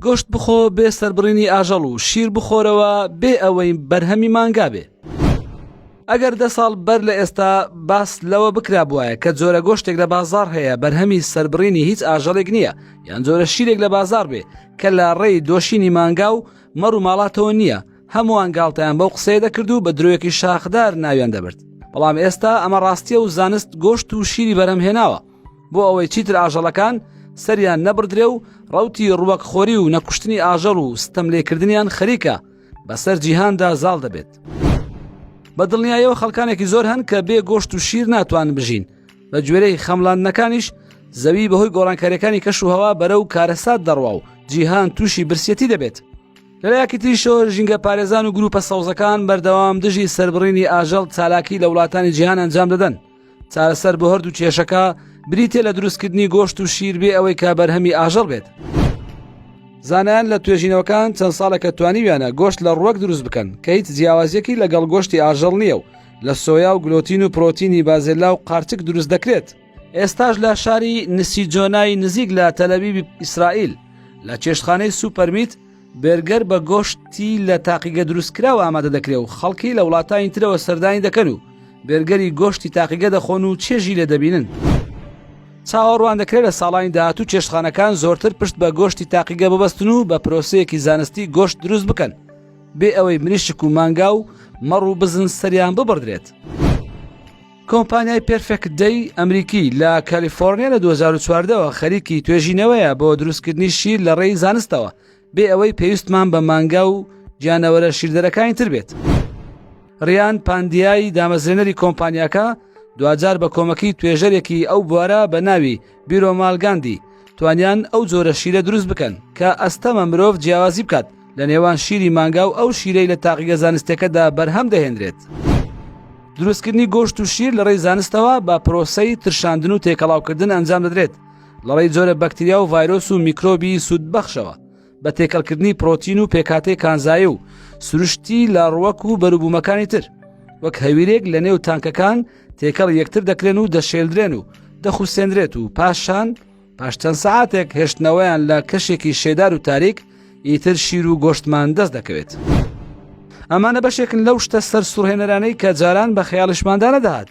گۆشت بخۆ بێ سەربڕینی ئاژەڵ و شیر بخۆرەوە بێ ئەوەی بەرهەمی مانگا بێ. ئەگەر 10 ساڵ بەر لە ئێستا باس لەوە بکرا بووایە کە جۆرە گۆشتێک لە بازار هەیە بەرهەمی سەربڕینی هیچ ئاژەڵێک نییە یان جۆرە شیرێک لە بازار بێ کە لە ڕێی دۆشینی مانگا و مەڕ و ماڵاتەوە نییە، هەمووان گاڵتەیان بەو قسەیە دەکرد و بە درۆیەکی شاخدار ناویان دەبرد. بەڵام ئێستا ئەمە ڕاستیە و زانست گۆشت و شیری بەرهەم هێناوە بۆ ئەوەی چیتر ئاژەڵەکان سەریان نەبردرێ و ڕەوتی ڕووەکخۆری و نەکوشتنی ئاژەڵ و ستەم لێکردنیان خەریکە بەسەر جیهاندا زاڵ دەبێت. بە دڵنیایەوە خەڵکانێکی زۆر هەن کە بێ گۆشت و شیر ناتوان بژین. بە گوێرەی خەملاندنەکانیش زەوی بەهۆی گۆڕانکاریەکانی کەش و هەوا بەرەو کارەسات دەڕوا و جیهان تووشی برسێتی دەبێت. لەلایەکی تریشەوە ژینگە پارێزان و گروپە سەوزەکان بەردەوام دژی سەربڕینی ئاژەڵ چالاکی لە وڵاتانی جیهان ئەنجام دەدەن. چارەسەر بۆ هەردوو کێشەکە بریتێ لە دروستکردنی گۆشت و شیر بێ ئەوەی کا بەرهەمی ئاژەڵ بێت. زانایان لە توێژینەوەکان چەند ساڵێکە توانیویانە گۆشت لە ڕووەک دروست بکەن کە هیچ جیاوازیەکی لەگەڵ گۆشتی ئاژەڵ نییە و لە سۆیا و گلۆتین و پرۆتینی بازێلا و قارچک دروست دەکرێت. ئێستاش لە شاری نسیجۆنای نزیک لە تەلەڤیڤ ئیسرائیل لە چێشتخانەی سوپەرمیت بێرگەر بە گۆشتی لە تاقیگە دروستکراوە ئامادە دەکرێت و خەڵکی لە وڵاتانی ترەوە سەردانی دەکەن و بێرگەری گۆشتی تاقیگە دەخۆن و چێژی لێ دەبینن. چاوەڕوان دەکرێت لە ساڵانی داهاتوو چێشتخانەکان زۆرتر پشت بە گۆشتی تاقیگە ببەستن و بە پرۆسەیەکی زانستی گۆشت دروست بکەن بێ ئەوەی مریشک و مانگا و مەڕ و بزن سەریان ببڕدرێت. کۆمپانیای پێرفێکت دەی ئەمریکی لە کالیفۆرنیا لە 2014ەوە خەریکی توێژینەوەیە بۆ دروستکردنی شیر لە ڕێی زانستەوە بێ ئەوەی پێویستمان بە مانگا و گیانەوەرە شیردەرەکانی تر بێت. ڕیان پاندیای دامەزرێنەری کۆمپانیاکە دوجار بە کۆمەکی توێژەرێکی ئەو بوارە بە ناوی بیرۆ مالگاندی توانیان ئەو جۆرە شیرە دروست بکەن کە ئەستەمە مرۆڤ جیاوازی بکات لە نێوان شیری مانگا و ئەو شیرەی لە تاقیگە زانستەکەدا بەرهەم دەهێنرێت. دروستکردنی گۆشت و شیر لە ڕێی زانستەوە بە پرۆسەی ترشاندن و تێکەڵاوکردن ئەنجام دەدرێت لە ڕێی جۆرە بەکتریا و ڤایرۆس و میکرۆبی سوودبەخشەوە بە تێکەڵکردنی پرۆتین و پێکاتەی کانزایی و سروشتی لە ڕووەک و بەروبوومەکانی تر وەک هەویرێک لە نێو تانکەکان تێکەڵ یەکتر دەکرێن و دەشێلدرێن و دەخوسێنرێت و پاش چەند سەعاتێک هێشتنەوەیان لە کەشێکی شێدار و تاریک ئیتر شیر و گۆشتمان دەست دەکەوێت. ئەمانە بەشێکن لەو شتە سەر سوڕهێنەرانەی کە جاران بە خەیاڵشماندا نەدەهات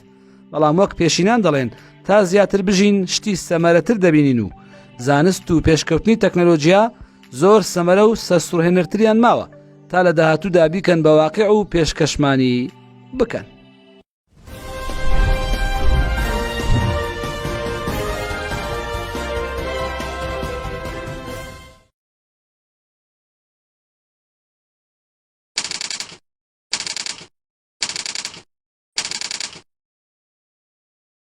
بەڵام وەک پێشینان دەڵێن تا زیاتر بژین شتی سەمەرەتر دەبینین و زانست و پێشکەوتنی تەکنەلۆجیا زۆر سەمەرە و سەر سوڕهێنەرتریان ماوە تا لە داهاتوودا بیکەن بە واقع و پێشکەشمانی بکەن.